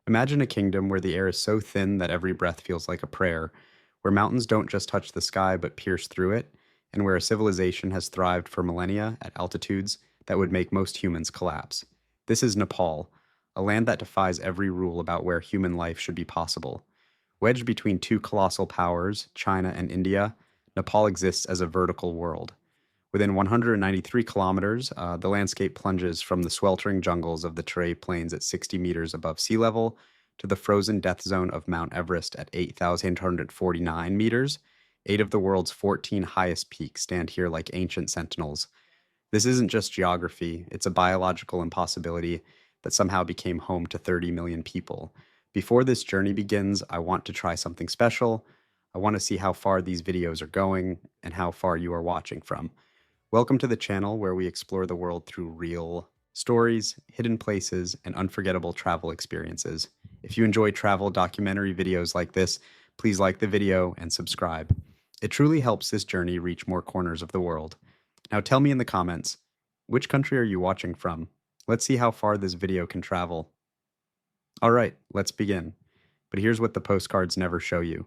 Imagine a kingdom where the air is so thin that every breath feels like a prayer, where mountains don't just touch the sky but pierce through it, and where a civilization has thrived for millennia at altitudes that would make most humans collapse. This is Nepal, a land that defies every rule about where human life should be possible. Wedged between two colossal powers, China and India, Nepal exists as a vertical world. Within 193 kilometers, the landscape plunges from the sweltering jungles of the Terai Plains at 60 meters above sea level to the frozen death zone of Mount Everest at 8,849 meters. Eight of the world's 14 highest peaks stand here like ancient sentinels. This isn't just geography, it's a biological impossibility that somehow became home to 30 million people. Before this journey begins, I want to try something special. I want to see how far these videos are going and how far you are watching from. Welcome to the channel where we explore the world through real stories, hidden places, and unforgettable travel experiences. If you enjoy travel documentary videos like this, please like the video and subscribe. It truly helps this journey reach more corners of the world. Now tell me in the comments, which country are you watching from? Let's see how far this video can travel. All right, let's begin. But here's what the postcards never show you.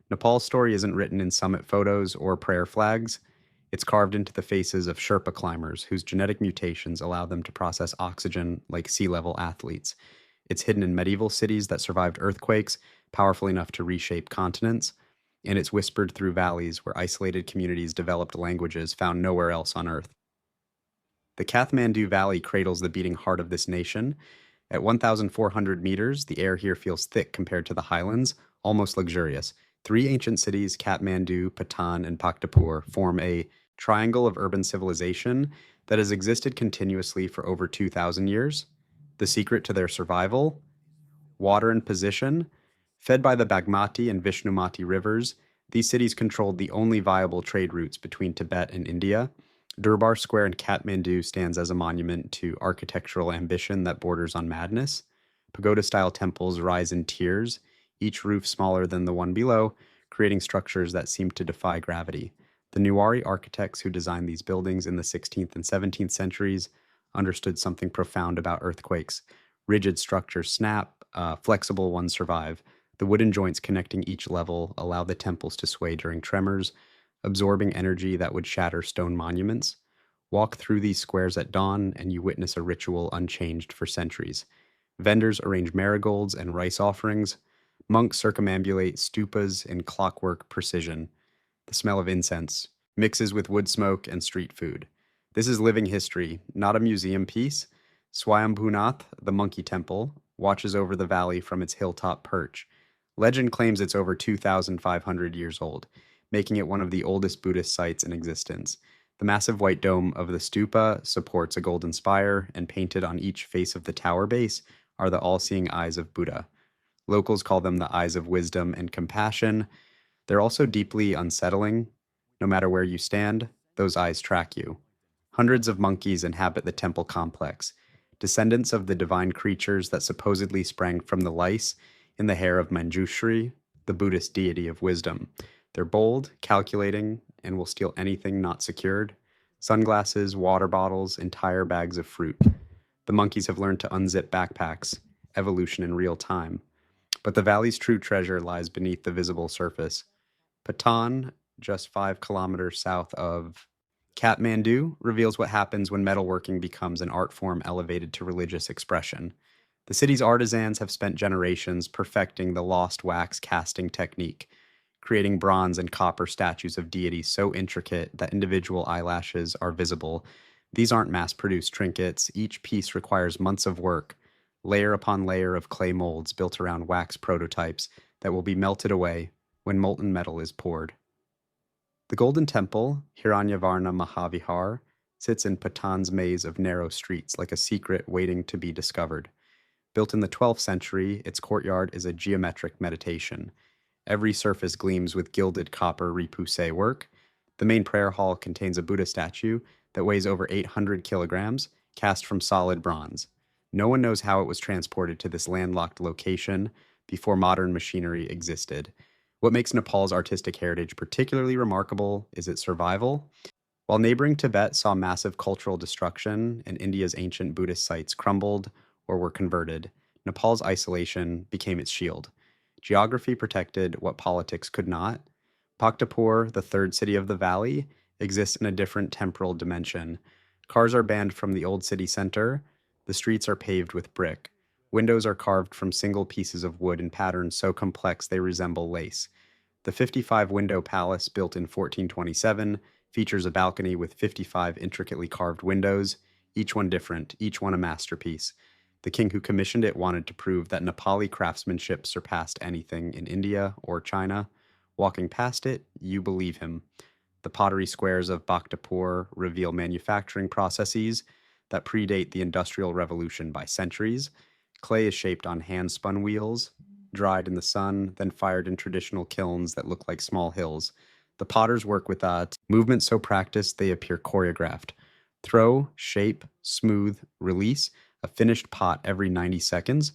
Nepal's story isn't written in summit photos or prayer flags. It's carved into the faces of Sherpa climbers whose genetic mutations allow them to process oxygen like sea level athletes. It's hidden in medieval cities that survived earthquakes, powerful enough to reshape continents. And it's whispered through valleys where isolated communities developed languages found nowhere else on Earth. The Kathmandu Valley cradles the beating heart of this nation. At 1,400 meters, the air here feels thick compared to the highlands, almost luxurious. Three ancient cities, Kathmandu, Patan, and Bhaktapur, form a triangle of urban civilization that has existed continuously for over 2,000 years. The secret to their survival? Water and position. Fed by the Bagmati and Vishnumati rivers, these cities controlled the only viable trade routes between Tibet and India. Durbar Square in Kathmandu stands as a monument to architectural ambition that borders on madness. Pagoda-style temples rise in tiers, each roof smaller than the one below, creating structures that seem to defy gravity. The Newari architects who designed these buildings in the 16th and 17th centuries understood something profound about earthquakes. Rigid structures snap, flexible ones survive. The wooden joints connecting each level allow the temples to sway during tremors, absorbing energy that would shatter stone monuments. Walk through these squares at dawn, and you witness a ritual unchanged for centuries. Vendors arrange marigolds and rice offerings. Monks circumambulate stupas in clockwork precision. The smell of incense mixes with wood smoke and street food. This is living history, not a museum piece. Swayambhunath, the monkey temple, watches over the valley from its hilltop perch. Legend claims it's over 2,500 years old, making it one of the oldest Buddhist sites in existence. The massive white dome of the stupa supports a golden spire, and painted on each face of the tower base are the all-seeing eyes of Buddha. Locals call them the eyes of wisdom and compassion. They're also deeply unsettling. No matter where you stand, those eyes track you. Hundreds of monkeys inhabit the temple complex, descendants of the divine creatures that supposedly sprang from the lice in the hair of Manjushri, the Buddhist deity of wisdom. They're bold, calculating, and will steal anything not secured. Sunglasses, water bottles, entire bags of fruit. The monkeys have learned to unzip backpacks, evolution in real time. But the valley's true treasure lies beneath the visible surface. Patan, just 5 kilometers south of Kathmandu, reveals what happens when metalworking becomes an art form elevated to religious expression. The city's artisans have spent generations perfecting the lost wax casting technique, creating bronze and copper statues of deities so intricate that individual eyelashes are visible. These aren't mass-produced trinkets. Each piece requires months of work, layer upon layer of clay molds built around wax prototypes that will be melted away when molten metal is poured. The Golden Temple, Hiranyavarna Mahavihar, sits in Patan's maze of narrow streets like a secret waiting to be discovered. Built in the 12th century, its courtyard is a geometric meditation. Every surface gleams with gilded copper repoussé work. The main prayer hall contains a Buddha statue that weighs over 800 kilograms, cast from solid bronze. No one knows how it was transported to this landlocked location before modern machinery existed. What makes Nepal's artistic heritage particularly remarkable is its survival. While neighboring Tibet saw massive cultural destruction and India's ancient Buddhist sites crumbled or were converted, Nepal's isolation became its shield. Geography protected what politics could not. Bhaktapur, the third city of the valley, exists in a different temporal dimension. Cars are banned from the old city center. The streets are paved with brick. Windows are carved from single pieces of wood in patterns so complex they resemble lace. The 55 window palace, built in 1427, features a balcony with 55 intricately carved windows, each one different, each one a masterpiece. The king who commissioned it wanted to prove that Nepali craftsmanship surpassed anything in India or China. Walking past it, you believe him. The pottery squares of Bhaktapur reveal manufacturing processes that predate the Industrial Revolution by centuries. Clay is shaped on hand spun wheels, dried in the sun, then fired in traditional kilns that look like small hills. The potters work with movements so practiced they appear choreographed. Throw, shape, smooth, release, a finished pot every 90 seconds.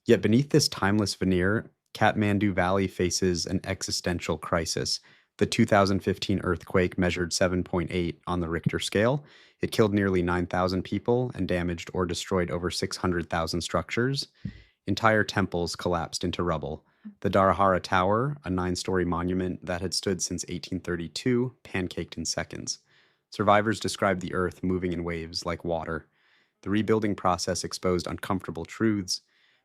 Yet beneath this timeless veneer, Kathmandu Valley faces an existential crisis. The 2015 earthquake measured 7.8 on the Richter scale. It killed nearly 9,000 people and damaged or destroyed over 600,000 structures. Entire temples collapsed into rubble. The Dharahara Tower, a 9-story monument that had stood since 1832, pancaked in seconds. Survivors described the earth moving in waves like water. The rebuilding process exposed uncomfortable truths.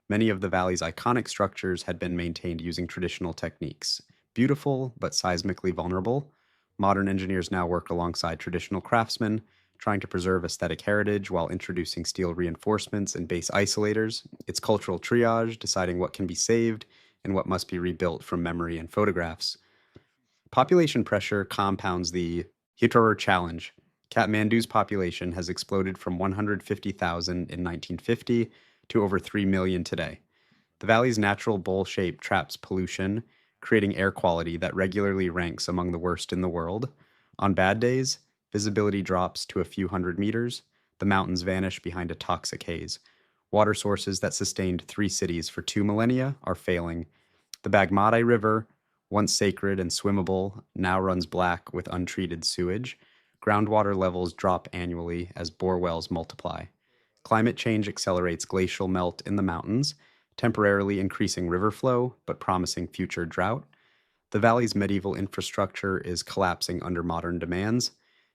Many of the valley's iconic structures had been maintained using traditional techniques. Beautiful, but seismically vulnerable, modern engineers now work alongside traditional craftsmen, trying to preserve aesthetic heritage while introducing steel reinforcements and base isolators. It's cultural triage, deciding what can be saved and what must be rebuilt from memory and photographs. Population pressure compounds the Hitorur challenge. Kathmandu's population has exploded from 150,000 in 1950 to over 3 million today. The valley's natural bowl shape traps pollution, creating air quality that regularly ranks among the worst in the world. On bad days, visibility drops to a few hundred meters. The mountains vanish behind a toxic haze. Water sources that sustained 3 cities for 2 millennia are failing. The Bagmati River, once sacred and swimmable, now runs black with untreated sewage. Groundwater levels drop annually as bore wells multiply. Climate change accelerates glacial melt in the mountains, temporarily increasing river flow but promising future drought. The valley's medieval infrastructure is collapsing under modern demands.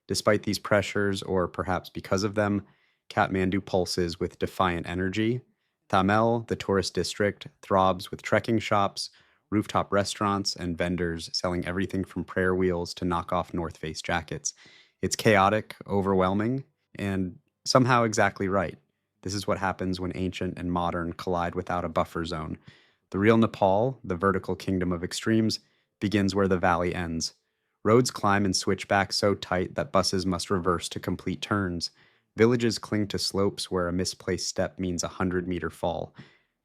Despite these pressures, or perhaps because of them, Kathmandu pulses with defiant energy. Thamel, the tourist district, throbs with trekking shops, rooftop restaurants, and vendors selling everything from prayer wheels to knockoff North Face jackets. It's chaotic, overwhelming, and somehow exactly right. This is what happens when ancient and modern collide without a buffer zone. The real Nepal, the vertical kingdom of extremes, begins where the valley ends. Roads climb and switch back so tight that buses must reverse to complete turns. Villages cling to slopes where a misplaced step means a 100-meter fall.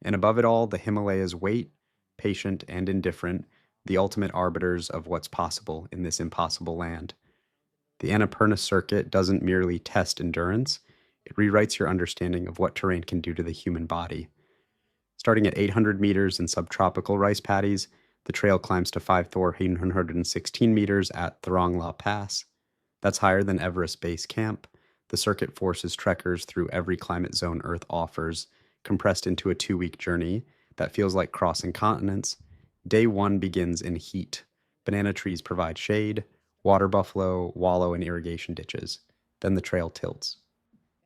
And above it all, the Himalayas wait, patient and indifferent, the ultimate arbiters of what's possible in this impossible land. The Annapurna circuit doesn't merely test endurance, it rewrites your understanding of what terrain can do to the human body. Starting at 800 meters in subtropical rice paddies, the trail climbs to 5,416 meters at Thorongla Pass. That's higher than Everest Base Camp. The circuit forces trekkers through every climate zone Earth offers, compressed into a 2-week journey that feels like crossing continents. Day 1 begins in heat. Banana trees provide shade, water buffalo wallow in irrigation ditches. Then the trail tilts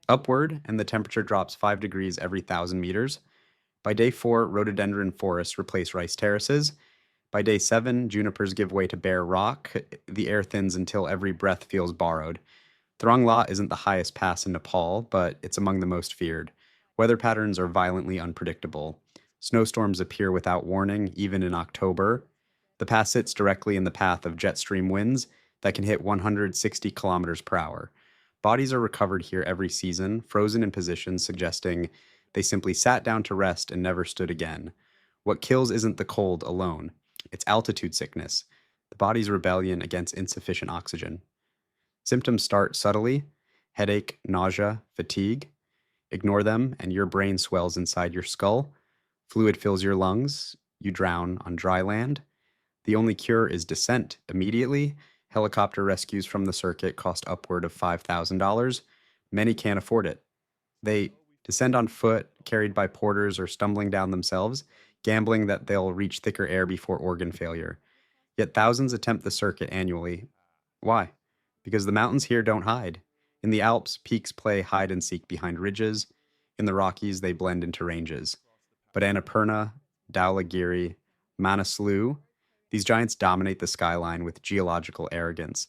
upward, and the temperature drops 5 degrees every 1,000 meters. By day 4, rhododendron forests replace rice terraces. By day 7, junipers give way to bare rock. The air thins until every breath feels borrowed. Throng La isn't the highest pass in Nepal, but it's among the most feared. Weather patterns are violently unpredictable. Snowstorms appear without warning, even in October. The pass sits directly in the path of jet stream winds that can hit 160 kilometers per hour. Bodies are recovered here every season, frozen in positions suggesting they simply sat down to rest and never stood again. What kills isn't the cold alone, it's altitude sickness, the body's rebellion against insufficient oxygen. Symptoms start subtly: headache, nausea, fatigue. Ignore them, and your brain swells inside your skull. Fluid fills your lungs. You drown on dry land. The only cure is descent immediately. Helicopter rescues from the circuit cost upward of $5,000. Many can't afford it. They descend on foot, carried by porters or stumbling down themselves, gambling that they'll reach thicker air before organ failure. Yet thousands attempt the circuit annually. Why? Because the mountains here don't hide. In the Alps, peaks play hide and seek behind ridges. In the Rockies, they blend into ranges. But Annapurna, Dhaulagiri, Manaslu, these giants dominate the skyline with geological arrogance.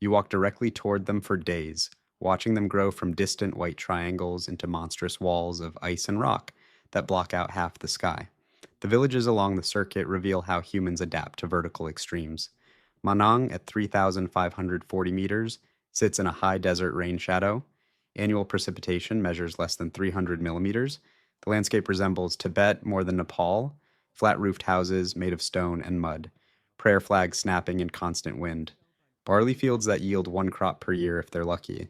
You walk directly toward them for days, watching them grow from distant white triangles into monstrous walls of ice and rock that block out half the sky. The villages along the circuit reveal how humans adapt to vertical extremes. Manang, at 3,540 meters, sits in a high desert rain shadow. Annual precipitation measures less than 300 millimeters. The landscape resembles Tibet more than Nepal, flat roofed houses made of stone and mud, prayer flags snapping in constant wind. Barley fields that yield one crop per year if they're lucky.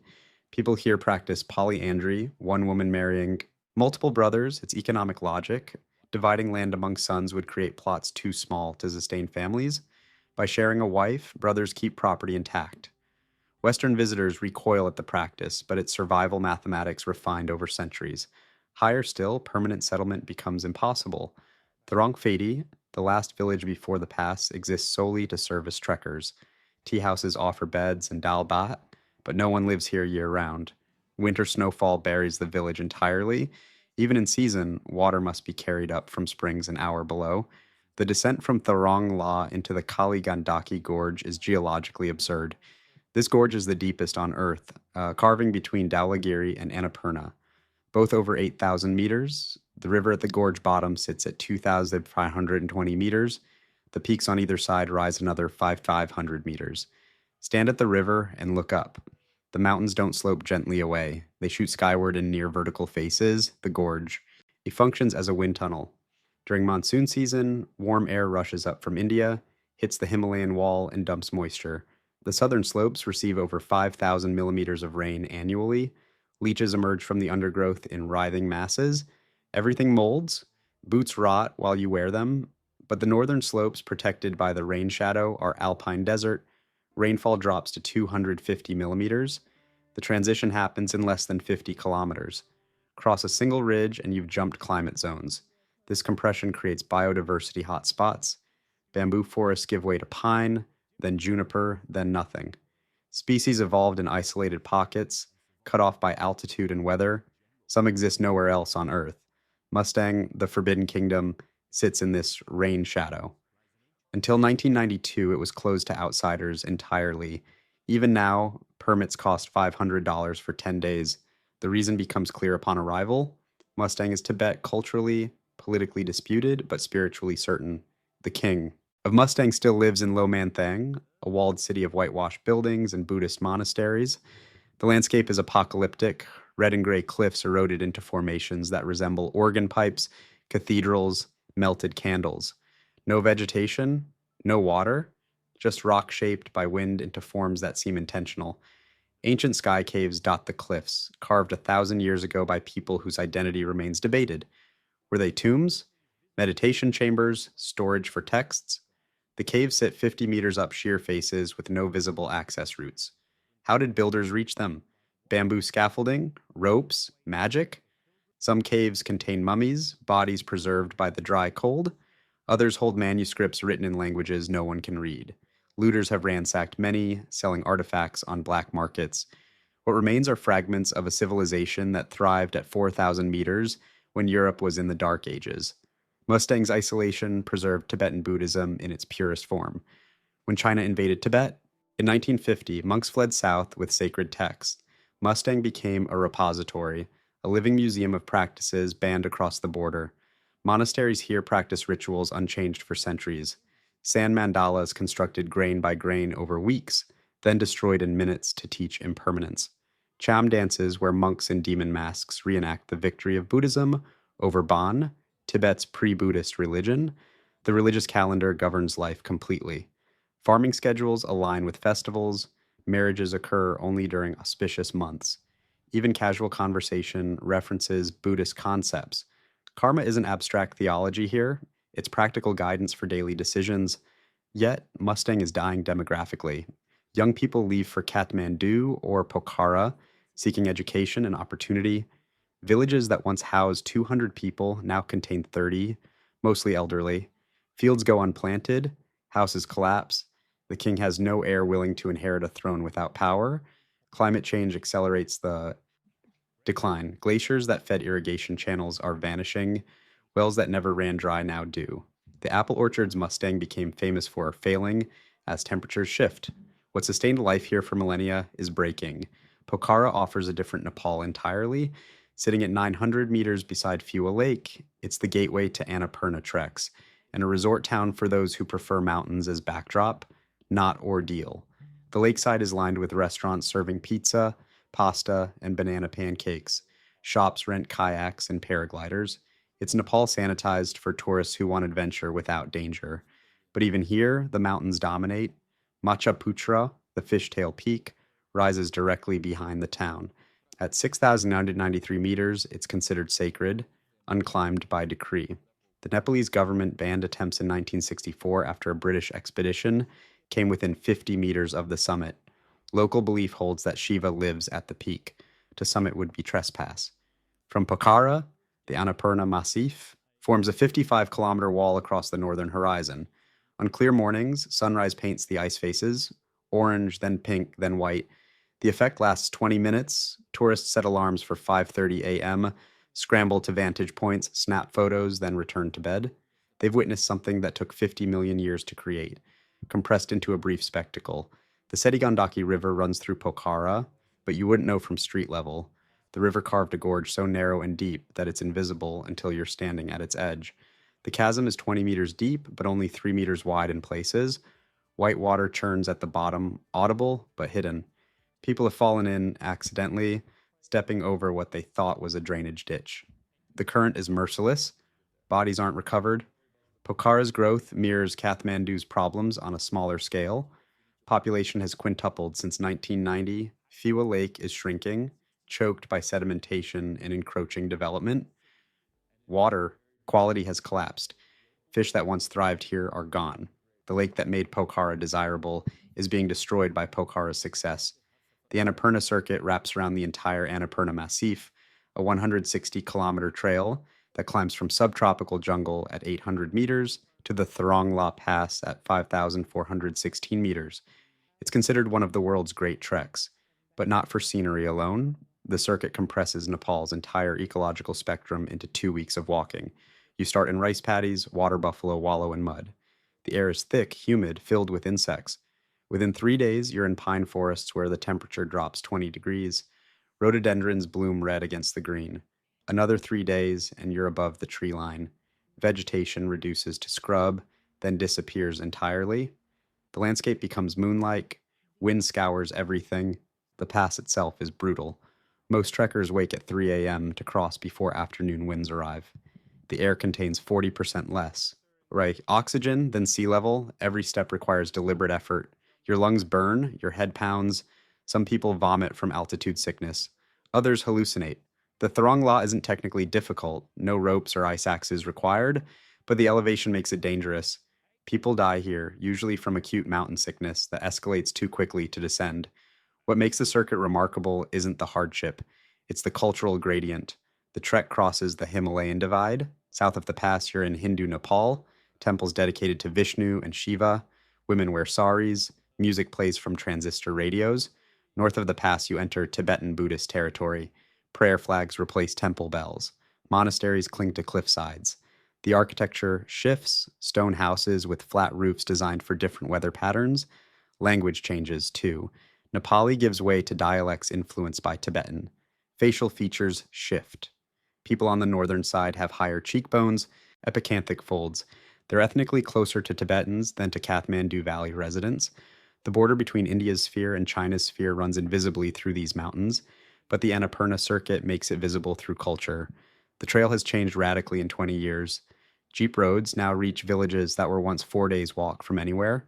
People here practice polyandry, one woman marrying multiple brothers. It's economic logic. Dividing land among sons would create plots too small to sustain families. By sharing a wife, brothers keep property intact. Western visitors recoil at the practice, but it's survival mathematics refined over centuries. Higher still, permanent settlement becomes impossible. Thorong Phedi, the last village before the pass, exists solely to service trekkers. Tea houses offer beds and dalbat, but no one lives here year round. Winter snowfall buries the village entirely. Even in season, water must be carried up from springs an hour below. The descent from Thorong La into the Kali Gandaki Gorge is geologically absurd. This gorge is the deepest on Earth, carving between Dhaulagiri and Annapurna, both over 8,000 meters. The river at the gorge bottom sits at 2,520 meters. The peaks on either side rise another 5,500 meters. Stand at the river and look up. The mountains don't slope gently away. They shoot skyward in near vertical faces, the gorge. It functions as a wind tunnel. During monsoon season, warm air rushes up from India, hits the Himalayan wall, and dumps moisture. The southern slopes receive over 5,000 millimeters of rain annually. Leeches emerge from the undergrowth in writhing masses. Everything molds. Boots rot while you wear them. But the northern slopes, protected by the rain shadow, are alpine desert. Rainfall drops to 250 millimeters. The transition happens in less than 50 kilometers. Cross a single ridge and you've jumped climate zones. This compression creates biodiversity hotspots. Bamboo forests give way to pine, then juniper, then nothing. Species evolved in isolated pockets, cut off by altitude and weather. Some exist nowhere else on Earth. Mustang, the Forbidden Kingdom, sits in this rain shadow. Until 1992, it was closed to outsiders entirely. Even now, permits cost $500 for 10 days. The reason becomes clear upon arrival. Mustang is Tibet culturally, politically disputed, but spiritually certain. The king of Mustang still lives in Lomanthang, a walled city of whitewashed buildings and Buddhist monasteries. The landscape is apocalyptic, red and gray cliffs eroded into formations that resemble organ pipes, cathedrals, melted candles. No vegetation, no water, just rock shaped by wind into forms that seem intentional. Ancient sky caves dot the cliffs, carved 1,000 years ago by people whose identity remains debated. Were they tombs? Meditation chambers? Storage for texts? The caves sit 50 meters up sheer faces with no visible access routes. How did builders reach them? Bamboo scaffolding? Ropes? Magic? Some caves contain mummies, bodies preserved by the dry cold. Others hold manuscripts written in languages no one can read. Looters have ransacked many, selling artifacts on black markets. What remains are fragments of a civilization that thrived at 4,000 meters when Europe was in the Dark Ages. Mustang's isolation preserved Tibetan Buddhism in its purest form. When China invaded Tibet, in 1950, monks fled south with sacred texts. Mustang became a repository, a living museum of practices banned across the border. Monasteries here practice rituals unchanged for centuries. Sand mandalas constructed grain by grain over weeks, then destroyed in minutes to teach impermanence. Cham dances, where monks in demon masks reenact the victory of Buddhism over Bon, Tibet's pre-Buddhist religion. The religious calendar governs life completely. Farming schedules align with festivals. Marriages occur only during auspicious months. Even casual conversation references Buddhist concepts. Karma isn't abstract theology here, it's practical guidance for daily decisions. Yet, Mustang is dying demographically. Young people leave for Kathmandu or Pokhara, seeking education and opportunity. Villages that once housed 200 people now contain 30, mostly elderly. Fields go unplanted, houses collapse. The king has no heir willing to inherit a throne without power. Climate change accelerates the decline. Glaciers that fed irrigation channels are vanishing. Wells that never ran dry now do. The apple orchards Mustang became famous for are failing as temperatures shift. What sustained life here for millennia is breaking. Pokhara offers a different Nepal entirely. Sitting at 900 meters beside Phua Lake, it's the gateway to Annapurna treks, and a resort town for those who prefer mountains as backdrop, not ordeal. The lakeside is lined with restaurants serving pizza, pasta, and banana pancakes. Shops rent kayaks and paragliders. It's Nepal sanitized for tourists who want adventure without danger. But even here, the mountains dominate. Machaputra, the fishtail peak, rises directly behind the town. At 6,993 meters, it's considered sacred, unclimbed by decree. The Nepalese government banned attempts in 1964 after a British expedition came within 50 meters of the summit. Local belief holds that Shiva lives at the peak. To summit would be trespass. From Pokhara, the Annapurna Massif forms a 55-kilometer wall across the northern horizon. On clear mornings, sunrise paints the ice faces, orange, then pink, then white. The effect lasts 20 minutes. Tourists set alarms for 5:30 a.m., scramble to vantage points, snap photos, then return to bed. They've witnessed something that took 50 million years to create, compressed into a brief spectacle. The Sedigandaki River runs through Pokhara, but you wouldn't know from street level. The river carved a gorge so narrow and deep that it's invisible until you're standing at its edge. The chasm is 20 meters deep, but only 3 meters wide in places. White water churns at the bottom, audible but hidden. People have fallen in accidentally, stepping over what they thought was a drainage ditch. The current is merciless. Bodies aren't recovered. Pokhara's growth mirrors Kathmandu's problems on a smaller scale. Population has quintupled since 1990. Phua Lake is shrinking, choked by sedimentation and encroaching development. Water quality has collapsed. Fish that once thrived here are gone. The lake that made Pokhara desirable is being destroyed by Pokhara's success. The Annapurna circuit wraps around the entire Annapurna Massif, a 160-kilometer trail that climbs from subtropical jungle at 800 meters to the Tharongla Pass at 5,416 meters. It's considered one of the world's great treks, but not for scenery alone. The circuit compresses Nepal's entire ecological spectrum into 2 weeks of walking. You start in rice paddies, water buffalo wallow in mud. The air is thick, humid, filled with insects. Within 3 days, you're in pine forests where the temperature drops 20 degrees. Rhododendrons bloom red against the green. Another 3 days, and you're above the tree line. Vegetation reduces to scrub, then disappears entirely. The landscape becomes moonlike, wind scours everything. The pass itself is brutal. Most trekkers wake at 3 a.m. to cross before afternoon winds arrive. The air contains 40% less. Right, oxygen than sea level, every step requires deliberate effort. Your lungs burn, your head pounds. Some people vomit from altitude sickness. Others hallucinate. The Tharongla isn't technically difficult, no ropes or ice axes required, but the elevation makes it dangerous. People die here, usually from acute mountain sickness that escalates too quickly to descend. What makes the circuit remarkable isn't the hardship, it's the cultural gradient. The trek crosses the Himalayan divide. South of the pass, you're in Hindu Nepal, temples dedicated to Vishnu and Shiva. Women wear saris, music plays from transistor radios. North of the pass, you enter Tibetan Buddhist territory. Prayer flags replace temple bells. Monasteries cling to cliff sides. The architecture shifts, stone houses with flat roofs designed for different weather patterns. Language changes, too. Nepali gives way to dialects influenced by Tibetan. Facial features shift. People on the northern side have higher cheekbones, epicanthic folds. They're ethnically closer to Tibetans than to Kathmandu Valley residents. The border between India's sphere and China's sphere runs invisibly through these mountains, but the Annapurna circuit makes it visible through culture. The trail has changed radically in 20 years. Jeep roads now reach villages that were once 4 days' walk from anywhere.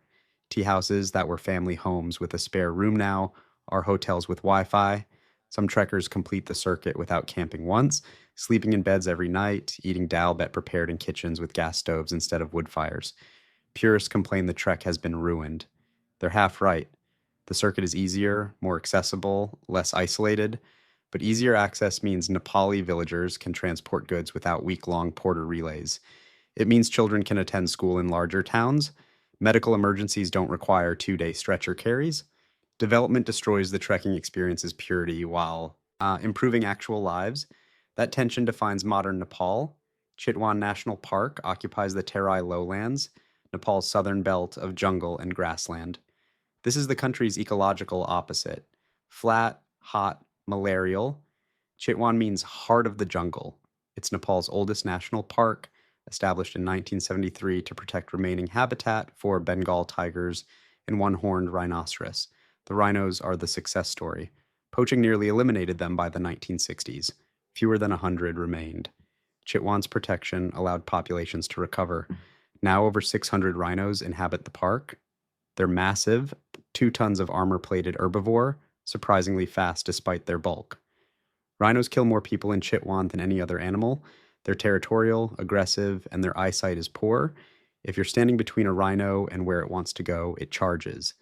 Tea houses that were family homes with a spare room now are hotels with Wi-Fi. Some trekkers complete the circuit without camping once, sleeping in beds every night, eating dal bet prepared in kitchens with gas stoves instead of wood fires. Purists complain the trek has been ruined. They're half right. The circuit is easier, more accessible, less isolated, but easier access means Nepali villagers can transport goods without week-long porter relays. It means children can attend school in larger towns. Medical emergencies don't require 2-day stretcher carries. Development destroys the trekking experience's purity while improving actual lives. That tension defines modern Nepal. Chitwan National Park occupies the Terai lowlands, Nepal's southern belt of jungle and grassland. This is the country's ecological opposite: flat, hot, malarial. Chitwan means heart of the jungle. It's Nepal's oldest national park, established in 1973 to protect remaining habitat for Bengal tigers and one-horned rhinoceros. The rhinos are the success story. Poaching nearly eliminated them by the 1960s. Fewer than 100 remained. Chitwan's protection allowed populations to recover. Now over 600 rhinos inhabit the park. They're massive, 2 tons of armor-plated herbivore, surprisingly fast despite their bulk. Rhinos kill more people in Chitwan than any other animal. They're territorial, aggressive, and their eyesight is poor. If you're standing between a rhino and where it wants to go, it charges.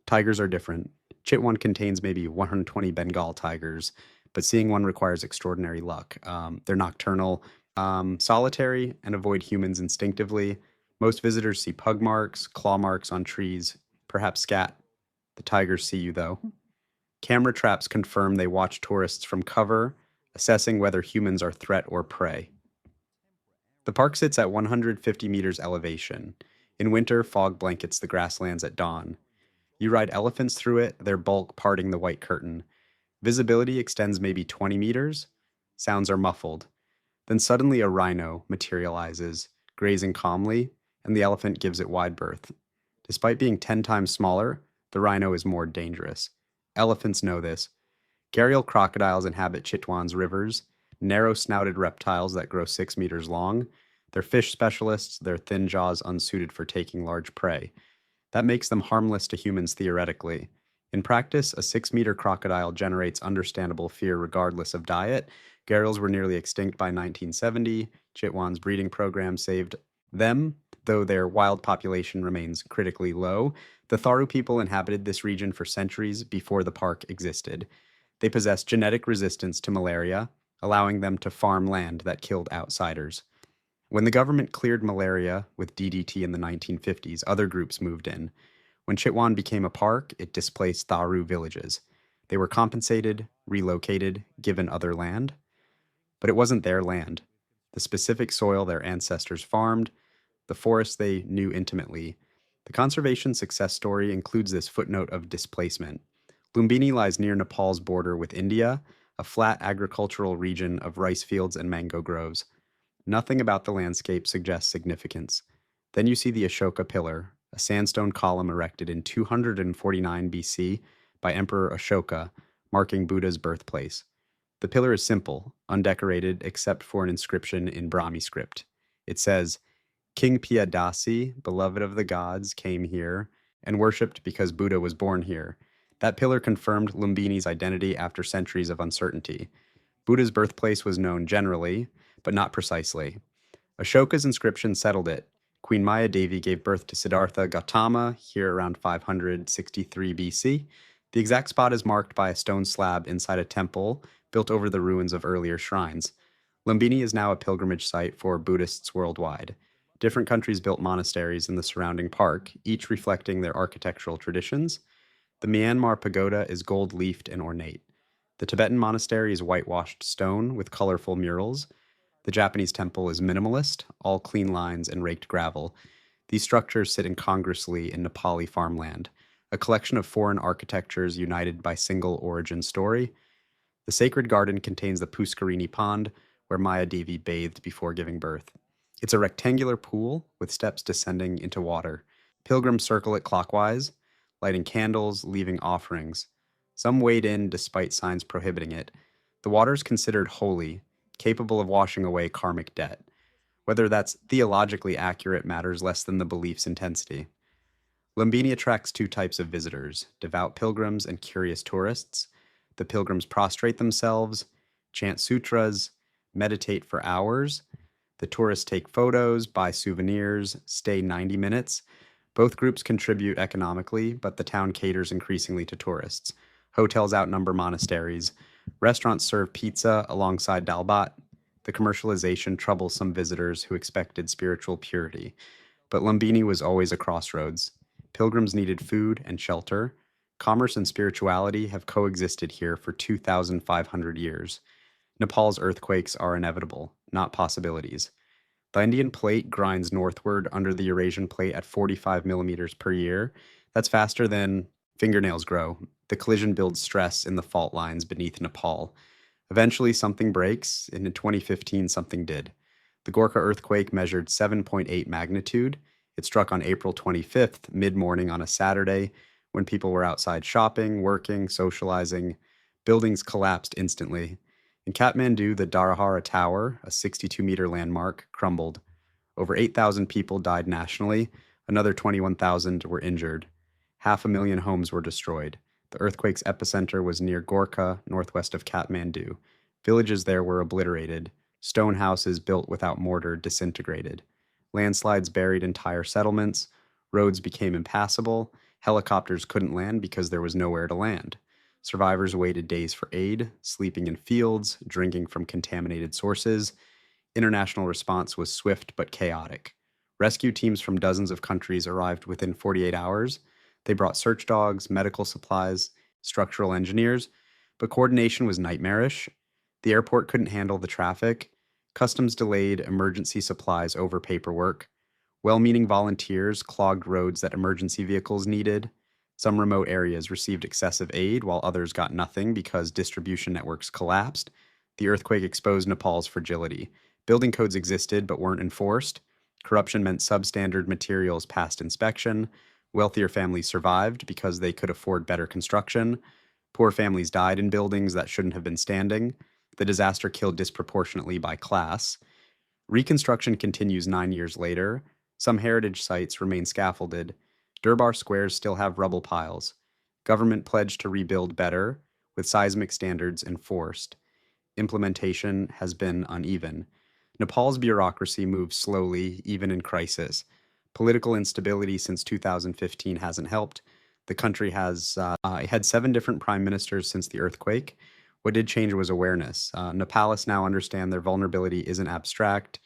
Tigers are different. Chitwan contains maybe 120 Bengal tigers, but seeing one requires extraordinary luck. They're nocturnal, solitary, and avoid humans instinctively. Most visitors see pug marks, claw marks on trees, perhaps scat. The tigers see you, though. Camera traps confirm they watch tourists from cover, assessing whether humans are threat or prey. The park sits at 150 meters elevation. In winter, fog blankets the grasslands at dawn. You ride elephants through it, their bulk parting the white curtain. Visibility extends maybe 20 meters. Sounds are muffled. Then suddenly a rhino materializes, grazing calmly, and the elephant gives it wide berth. Despite being 10 times smaller, the rhino is more dangerous. Elephants know this. Gharial crocodiles inhabit Chitwan's rivers, narrow-snouted reptiles that grow 6 meters long. They're fish specialists, their thin jaws unsuited for taking large prey. That makes them harmless to humans theoretically. In practice, a 6-meter crocodile generates understandable fear regardless of diet. Gharials were nearly extinct by 1970. Chitwan's breeding program saved them, though their wild population remains critically low. The Tharu people inhabited this region for centuries before the park existed. They possessed genetic resistance to malaria, allowing them to farm land that killed outsiders. When the government cleared malaria with DDT in the 1950s, other groups moved in. When Chitwan became a park, it displaced Tharu villages. They were compensated, relocated, given other land. But it wasn't their land. The specific soil their ancestors farmed, the forests they knew intimately. The conservation success story includes this footnote of displacement. Lumbini lies near Nepal's border with India, a flat agricultural region of rice fields and mango groves. Nothing about the landscape suggests significance. Then you see the Ashoka Pillar, a sandstone column erected in 249 BC by Emperor Ashoka, marking Buddha's birthplace. The pillar is simple, undecorated except for an inscription in Brahmi script. It says, "King Piyadasi, beloved of the gods, came here and worshipped because Buddha was born here." That pillar confirmed Lumbini's identity after centuries of uncertainty. Buddha's birthplace was known generally, but not precisely. Ashoka's inscription settled it. Queen Maya Devi gave birth to Siddhartha Gautama here around 563 BC. The exact spot is marked by a stone slab inside a temple built over the ruins of earlier shrines. Lumbini is now a pilgrimage site for Buddhists worldwide. Different countries built monasteries in the surrounding park, each reflecting their architectural traditions. The Myanmar pagoda is gold-leafed and ornate. The Tibetan monastery is whitewashed stone with colorful murals. The Japanese temple is minimalist, all clean lines and raked gravel. These structures sit incongruously in Nepali farmland, a collection of foreign architectures united by single origin story. The sacred garden contains the Puskarini Pond, where Maya Devi bathed before giving birth. It's a rectangular pool with steps descending into water. Pilgrims circle it clockwise, lighting candles, leaving offerings. Some wade in despite signs prohibiting it. The water is considered holy, capable of washing away karmic debt. Whether that's theologically accurate matters less than the belief's intensity. Lumbini attracts 2 types of visitors: devout pilgrims and curious tourists. The pilgrims prostrate themselves, chant sutras, meditate for hours. The tourists take photos, buy souvenirs, stay 90 minutes. Both groups contribute economically, but the town caters increasingly to tourists. Hotels outnumber monasteries. Restaurants serve pizza alongside dalbat. The commercialization troubles some visitors who expected spiritual purity. But Lumbini was always a crossroads. Pilgrims needed food and shelter. Commerce and spirituality have coexisted here for 2,500 years. Nepal's earthquakes are inevitable, not possibilities. The Indian plate grinds northward under the Eurasian plate at 45 millimeters per year. That's faster than fingernails grow. The collision builds stress in the fault lines beneath Nepal. Eventually, something breaks, and in 2015, something did. The Gorkha earthquake measured 7.8 magnitude. It struck on April 25th, mid morning on a Saturday, when people were outside shopping, working, socializing. Buildings collapsed instantly. In Kathmandu, the Dharahara Tower, a 62-meter landmark, crumbled. Over 8,000 people died nationally, another 21,000 were injured. 500,000 homes were destroyed. The earthquake's epicenter was near Gorkha, northwest of Kathmandu. Villages there were obliterated. Stone houses built without mortar disintegrated. Landslides buried entire settlements. Roads became impassable. Helicopters couldn't land because there was nowhere to land. Survivors waited days for aid, sleeping in fields, drinking from contaminated sources. International response was swift but chaotic. Rescue teams from dozens of countries arrived within 48 hours. They brought search dogs, medical supplies, structural engineers, but coordination was nightmarish. The airport couldn't handle the traffic. Customs delayed emergency supplies over paperwork. Well meaning volunteers clogged roads that emergency vehicles needed. Some remote areas received excessive aid, while others got nothing because distribution networks collapsed. The earthquake exposed Nepal's fragility. Building codes existed but weren't enforced. Corruption meant substandard materials passed inspection. Wealthier families survived because they could afford better construction. Poor families died in buildings that shouldn't have been standing. The disaster killed disproportionately by class. Reconstruction continues 9 years later. Some heritage sites remain scaffolded. Durbar squares still have rubble piles. Government pledged to rebuild better, with seismic standards enforced. Implementation has been uneven. Nepal's bureaucracy moves slowly, even in crisis. Political instability since 2015 hasn't helped. The country has had 7 different prime ministers since the earthquake. What did change was awareness. Nepalists now understand their vulnerability isn't abstract.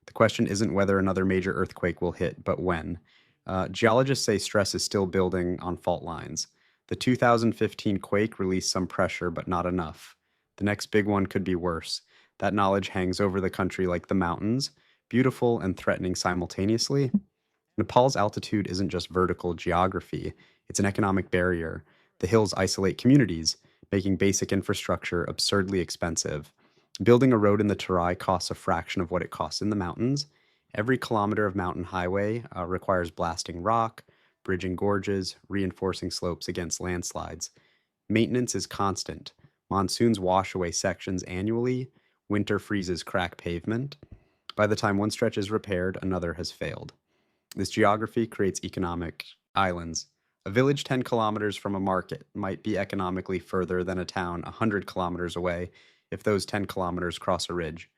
The question isn't whether another major earthquake will hit, but when. Geologists say stress is still building on fault lines. The 2015 quake released some pressure, but not enough. The next big one could be worse. That knowledge hangs over the country like the mountains, beautiful and threatening simultaneously. Nepal's altitude isn't just vertical geography, it's an economic barrier. The hills isolate communities, making basic infrastructure absurdly expensive. Building a road in the Terai costs a fraction of what it costs in the mountains. Every kilometer of mountain highway requires blasting rock, bridging gorges, reinforcing slopes against landslides. Maintenance is constant. Monsoons wash away sections annually, winter freezes crack pavement. By the time one stretch is repaired, another has failed. This geography creates economic islands. A village 10 kilometers from a market might be economically further than a town 100 kilometers away if those 10 kilometers cross a ridge.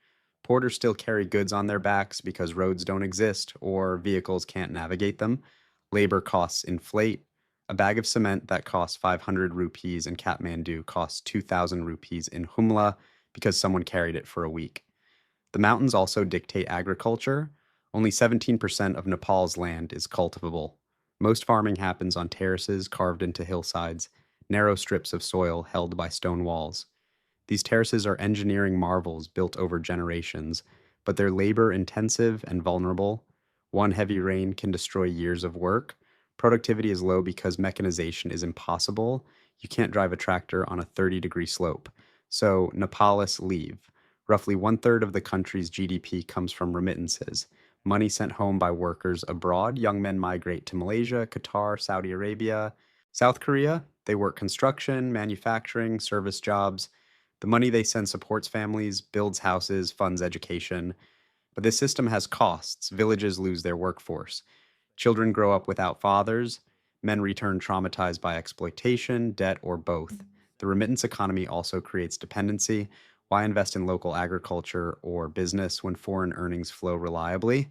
Porters still carry goods on their backs because roads don't exist or vehicles can't navigate them. Labor costs inflate. A bag of cement that costs 500 rupees in Kathmandu costs 2,000 rupees in Humla because someone carried it for a week. The mountains also dictate agriculture. Only 17% of Nepal's land is cultivable. Most farming happens on terraces carved into hillsides, narrow strips of soil held by stone walls. These terraces are engineering marvels built over generations, but they're labor intensive and vulnerable. One heavy rain can destroy years of work. Productivity is low because mechanization is impossible. You can't drive a tractor on a 30-degree slope. So Nepalists leave. Roughly one-third of the country's GDP comes from remittances. Money sent home by workers abroad. Young men migrate to Malaysia, Qatar, Saudi Arabia, South Korea. They work construction, manufacturing, service jobs. The money they send supports families, builds houses, funds education. But this system has costs. Villages lose their workforce. Children grow up without fathers. Men return traumatized by exploitation, debt, or both. The remittance economy also creates dependency. Why invest in local agriculture or business when foreign earnings flow reliably?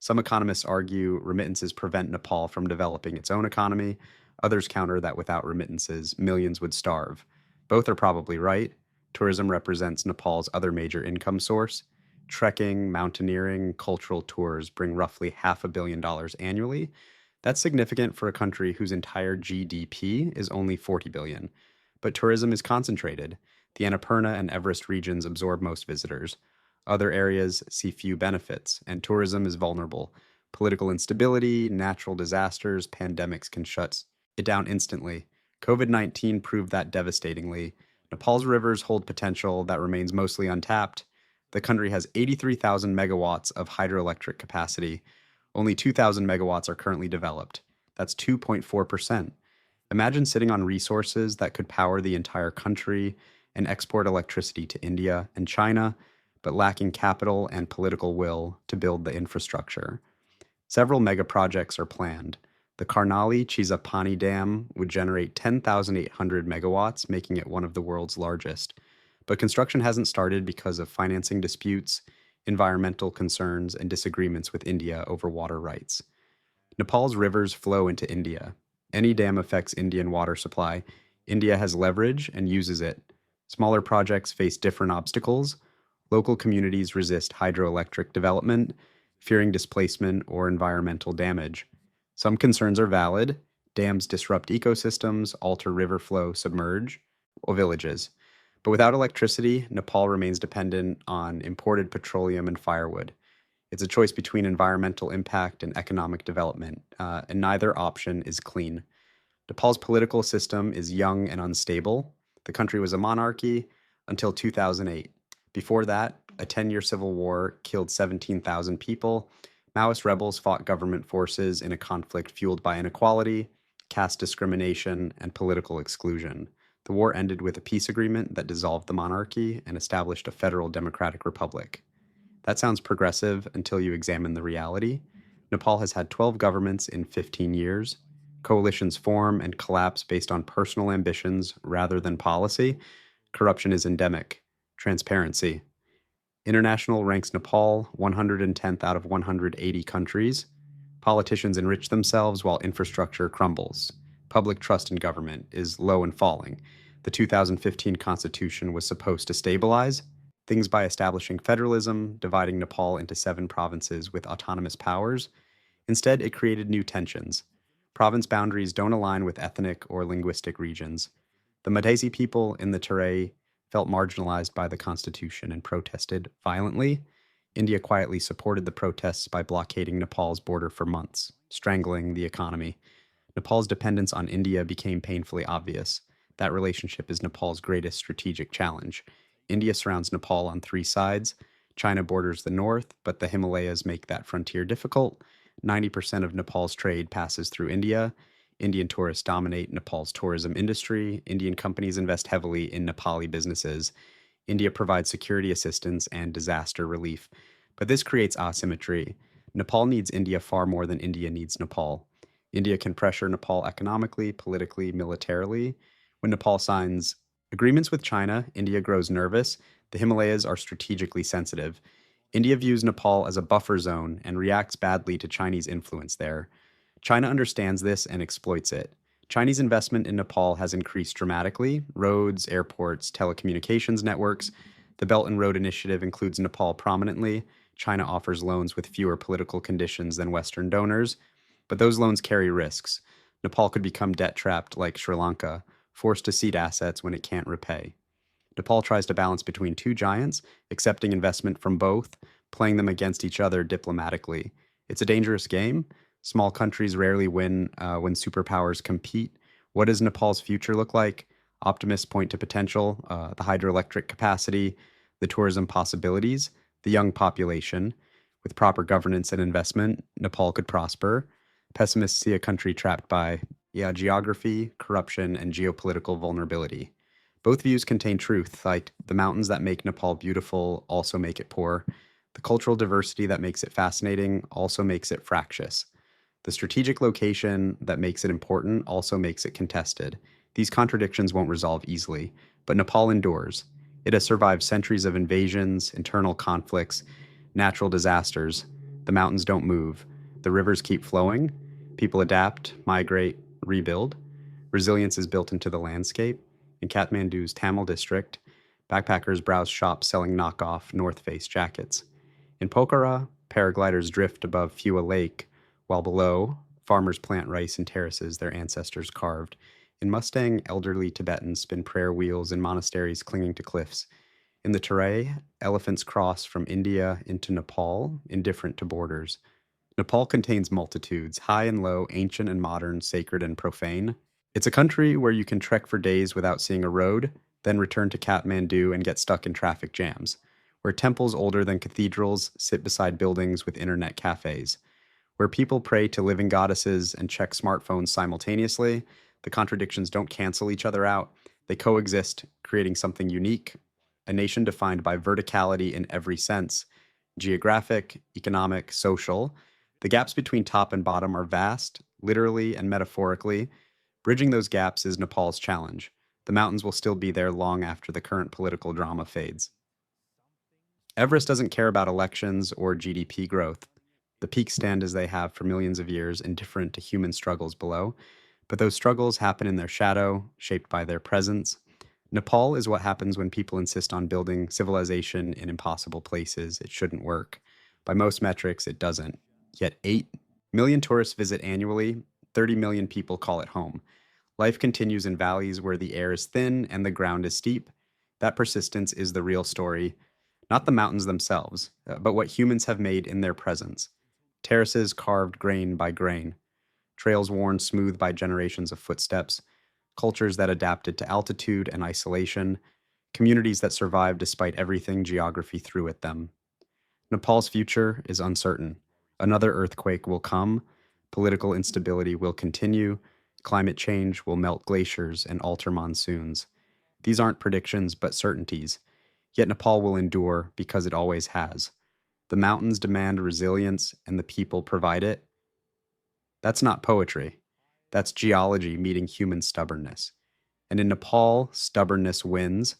Some economists argue remittances prevent Nepal from developing its own economy. Others counter that without remittances, millions would starve. Both are probably right. Tourism represents Nepal's other major income source. Trekking, mountaineering, cultural tours bring roughly $500 million annually. That's significant for a country whose entire GDP is only 40 billion. But tourism is concentrated. The Annapurna and Everest regions absorb most visitors. Other areas see few benefits, and tourism is vulnerable. Political instability, natural disasters, pandemics can shut it down instantly. COVID-19 proved that devastatingly. Nepal's rivers hold potential that remains mostly untapped. The country has 83,000 megawatts of hydroelectric capacity. Only 2,000 megawatts are currently developed. That's 2.4%. Imagine sitting on resources that could power the entire country and export electricity to India and China, but lacking capital and political will to build the infrastructure. Several mega projects are planned. The Karnali Chizapani Dam would generate 10,800 megawatts, making it one of the world's largest. But construction hasn't started because of financing disputes, environmental concerns, and disagreements with India over water rights. Nepal's rivers flow into India. Any dam affects Indian water supply. India has leverage and uses it. Smaller projects face different obstacles. Local communities resist hydroelectric development, fearing displacement or environmental damage. Some concerns are valid. Dams disrupt ecosystems, alter river flow, submerge villages. But without electricity, Nepal remains dependent on imported petroleum and firewood. It's a choice between environmental impact and economic development, and neither option is clean. Nepal's political system is young and unstable. The country was a monarchy until 2008. Before that, a 10-year civil war killed 17,000 people. Maoist rebels fought government forces in a conflict fueled by inequality, caste discrimination, and political exclusion. The war ended with a peace agreement that dissolved the monarchy and established a federal democratic republic. That sounds progressive until you examine the reality. Nepal has had 12 governments in 15 years. Coalitions form and collapse based on personal ambitions rather than policy. Corruption is endemic. Transparency. International ranks Nepal 110th out of 180 countries. Politicians enrich themselves while infrastructure crumbles. Public trust in government is low and falling. The 2015 constitution was supposed to stabilize things by establishing federalism, dividing Nepal into 7 provinces with autonomous powers. Instead, it created new tensions. Province boundaries don't align with ethnic or linguistic regions. The Madhesi people in the Terai felt marginalized by the constitution and protested violently. India quietly supported the protests by blockading Nepal's border for months, strangling the economy. Nepal's dependence on India became painfully obvious. That relationship is Nepal's greatest strategic challenge. India surrounds Nepal on 3 sides. China borders the north, but the Himalayas make that frontier difficult. 90% of Nepal's trade passes through India. Indian tourists dominate Nepal's tourism industry. Indian companies invest heavily in Nepali businesses. India provides security assistance and disaster relief. But this creates asymmetry. Nepal needs India far more than India needs Nepal. India can pressure Nepal economically, politically, militarily. When Nepal signs agreements with China, India grows nervous. The Himalayas are strategically sensitive. India views Nepal as a buffer zone and reacts badly to Chinese influence there. China understands this and exploits it. Chinese investment in Nepal has increased dramatically: roads, airports, telecommunications networks. The Belt and Road Initiative includes Nepal prominently. China offers loans with fewer political conditions than Western donors, but those loans carry risks. Nepal could become debt trapped like Sri Lanka, forced to cede assets when it can't repay. Nepal tries to balance between 2 giants, accepting investment from both, playing them against each other diplomatically. It's a dangerous game. Small countries rarely win when superpowers compete. What does Nepal's future look like? Optimists point to potential, the hydroelectric capacity, the tourism possibilities, the young population. With proper governance and investment, Nepal could prosper. Pessimists see a country trapped by geography, corruption, and geopolitical vulnerability. Both views contain truth, like the mountains that make Nepal beautiful also make it poor. The cultural diversity that makes it fascinating also makes it fractious. The strategic location that makes it important also makes it contested. These contradictions won't resolve easily, but Nepal endures. It has survived centuries of invasions, internal conflicts, natural disasters. The mountains don't move. The rivers keep flowing. People adapt, migrate, rebuild. Resilience is built into the landscape. In Kathmandu's Tamil district, backpackers browse shops selling knockoff North Face jackets. In Pokhara, paragliders drift above Phua Lake, while below, farmers plant rice in terraces their ancestors carved. In Mustang, elderly Tibetans spin prayer wheels in monasteries clinging to cliffs. In the Terai, elephants cross from India into Nepal, indifferent to borders. Nepal contains multitudes, high and low, ancient and modern, sacred and profane. It's a country where you can trek for days without seeing a road, then return to Kathmandu and get stuck in traffic jams, where temples older than cathedrals sit beside buildings with internet cafes, where people pray to living goddesses and check smartphones simultaneously. The contradictions don't cancel each other out, they coexist, creating something unique, a nation defined by verticality in every sense: geographic, economic, social. The gaps between top and bottom are vast, literally and metaphorically. Bridging those gaps is Nepal's challenge. The mountains will still be there long after the current political drama fades. Everest doesn't care about elections or GDP growth. The peaks stand as they have for millions of years, indifferent to human struggles below. But those struggles happen in their shadow, shaped by their presence. Nepal is what happens when people insist on building civilization in impossible places. It shouldn't work. By most metrics, it doesn't. Yet 8 million tourists visit annually, 30 million people call it home. Life continues in valleys where the air is thin and the ground is steep. That persistence is the real story, not the mountains themselves, but what humans have made in their presence. Terraces carved grain by grain, trails worn smooth by generations of footsteps, cultures that adapted to altitude and isolation, communities that survived despite everything geography threw at them. Nepal's future is uncertain. Another earthquake will come, political instability will continue, climate change will melt glaciers and alter monsoons. These aren't predictions, but certainties. Yet Nepal will endure because it always has. The mountains demand resilience, and the people provide it. That's not poetry. That's geology meeting human stubbornness. And in Nepal, stubbornness wins.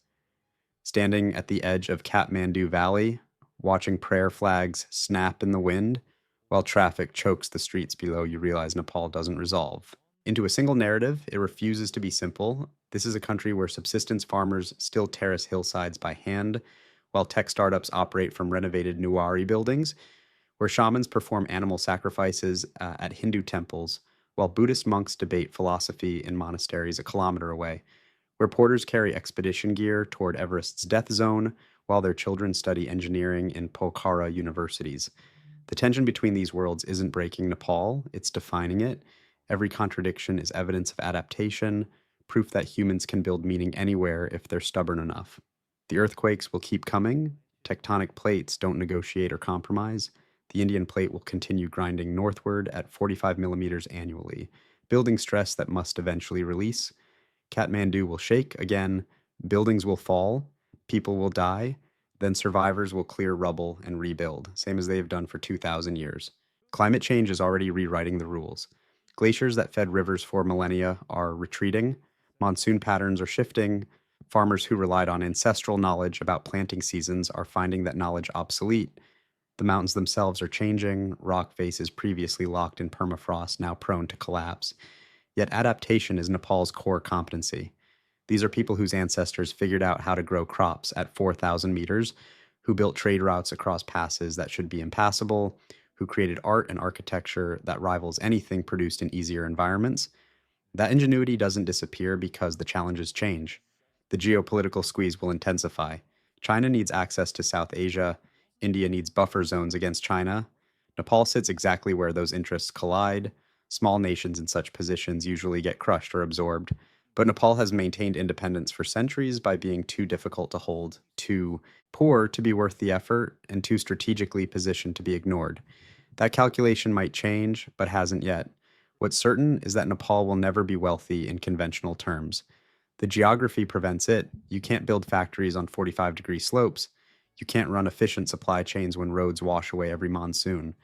Standing at the edge of Kathmandu Valley, watching prayer flags snap in the wind, while traffic chokes the streets below, you realize Nepal doesn't resolve into a single narrative. It refuses to be simple. This is a country where subsistence farmers still terrace hillsides by hand, while tech startups operate from renovated Nuwari buildings, where shamans perform animal sacrifices at Hindu temples, while Buddhist monks debate philosophy in monasteries a kilometer away, where porters carry expedition gear toward Everest's death zone, while their children study engineering in Pokhara universities. The tension between these worlds isn't breaking Nepal, it's defining it. Every contradiction is evidence of adaptation, proof that humans can build meaning anywhere if they're stubborn enough. The earthquakes will keep coming. Tectonic plates don't negotiate or compromise. The Indian plate will continue grinding northward at 45 millimeters annually, building stress that must eventually release. Kathmandu will shake again, buildings will fall, people will die, then survivors will clear rubble and rebuild, same as they have done for 2,000 years. Climate change is already rewriting the rules. Glaciers that fed rivers for millennia are retreating, monsoon patterns are shifting, farmers who relied on ancestral knowledge about planting seasons are finding that knowledge obsolete. The mountains themselves are changing, rock faces previously locked in permafrost now prone to collapse. Yet adaptation is Nepal's core competency. These are people whose ancestors figured out how to grow crops at 4,000 meters, who built trade routes across passes that should be impassable, who created art and architecture that rivals anything produced in easier environments. That ingenuity doesn't disappear because the challenges change. The geopolitical squeeze will intensify. China needs access to South Asia. India needs buffer zones against China. Nepal sits exactly where those interests collide. Small nations in such positions usually get crushed or absorbed. But Nepal has maintained independence for centuries by being too difficult to hold, too poor to be worth the effort, and too strategically positioned to be ignored. That calculation might change, but hasn't yet. What's certain is that Nepal will never be wealthy in conventional terms. The geography prevents it. You can't build factories on 45-degree slopes. You can't run efficient supply chains when roads wash away every monsoon.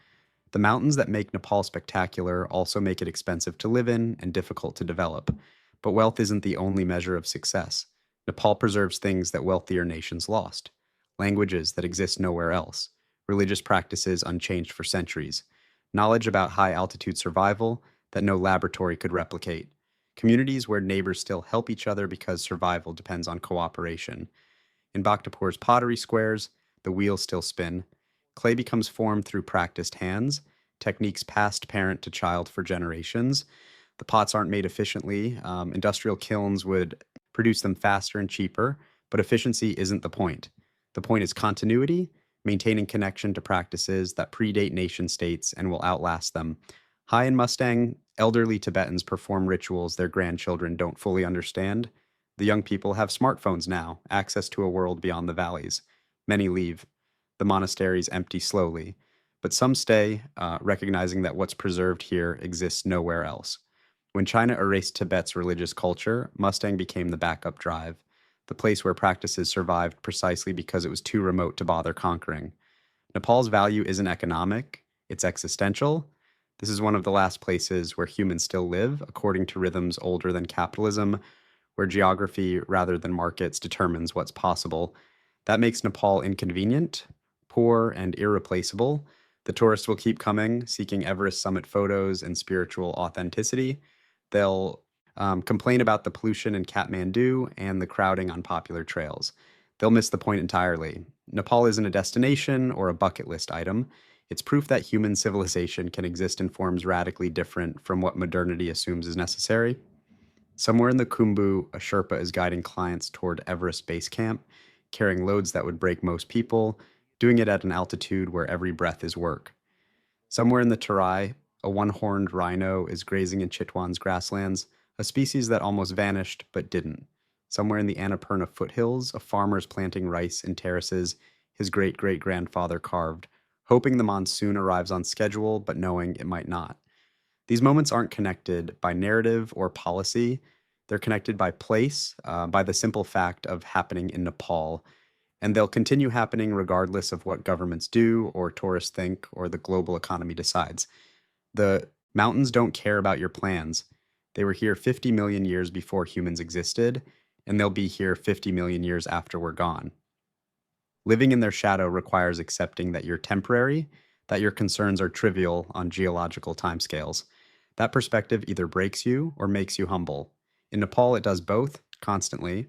The mountains that make Nepal spectacular also make it expensive to live in and difficult to develop. But wealth isn't the only measure of success. Nepal preserves things that wealthier nations lost: languages that exist nowhere else, religious practices unchanged for centuries, knowledge about high altitude survival that no laboratory could replicate, communities where neighbors still help each other because survival depends on cooperation. In Bhaktapur's pottery squares, the wheels still spin. Clay becomes formed through practiced hands, techniques passed parent to child for generations. The pots aren't made efficiently. Industrial kilns would produce them faster and cheaper, but efficiency isn't the point. The point is continuity, maintaining connection to practices that predate nation states and will outlast them. High in Mustang, elderly Tibetans perform rituals their grandchildren don't fully understand. The young people have smartphones now, access to a world beyond the valleys. Many leave. The monasteries empty slowly, but some stay, recognizing that what's preserved here exists nowhere else. When China erased Tibet's religious culture, Mustang became the backup drive, the place where practices survived precisely because it was too remote to bother conquering. Nepal's value isn't economic, it's existential. This is one of the last places where humans still live, according to rhythms older than capitalism, where geography rather than markets determines what's possible. That makes Nepal inconvenient, poor, and irreplaceable. The tourists will keep coming, seeking Everest summit photos and spiritual authenticity. They'll complain about the pollution in Kathmandu and the crowding on popular trails. They'll miss the point entirely. Nepal isn't a destination or a bucket list item. It's proof that human civilization can exist in forms radically different from what modernity assumes is necessary. Somewhere in the Khumbu, a Sherpa is guiding clients toward Everest Base Camp, carrying loads that would break most people, doing it at an altitude where every breath is work. Somewhere in the Terai, a one-horned rhino is grazing in Chitwan's grasslands, a species that almost vanished but didn't. Somewhere in the Annapurna foothills, a farmer is planting rice in terraces his great-great-grandfather carved, hoping the monsoon arrives on schedule but knowing it might not. These moments aren't connected by narrative or policy. They're connected by place, by the simple fact of happening in Nepal. And they'll continue happening regardless of what governments do or tourists think or the global economy decides. The mountains don't care about your plans. They were here 50 million years before humans existed, and they'll be here 50 million years after we're gone. Living in their shadow requires accepting that you're temporary, that your concerns are trivial on geological timescales. That perspective either breaks you or makes you humble. In Nepal, it does both constantly.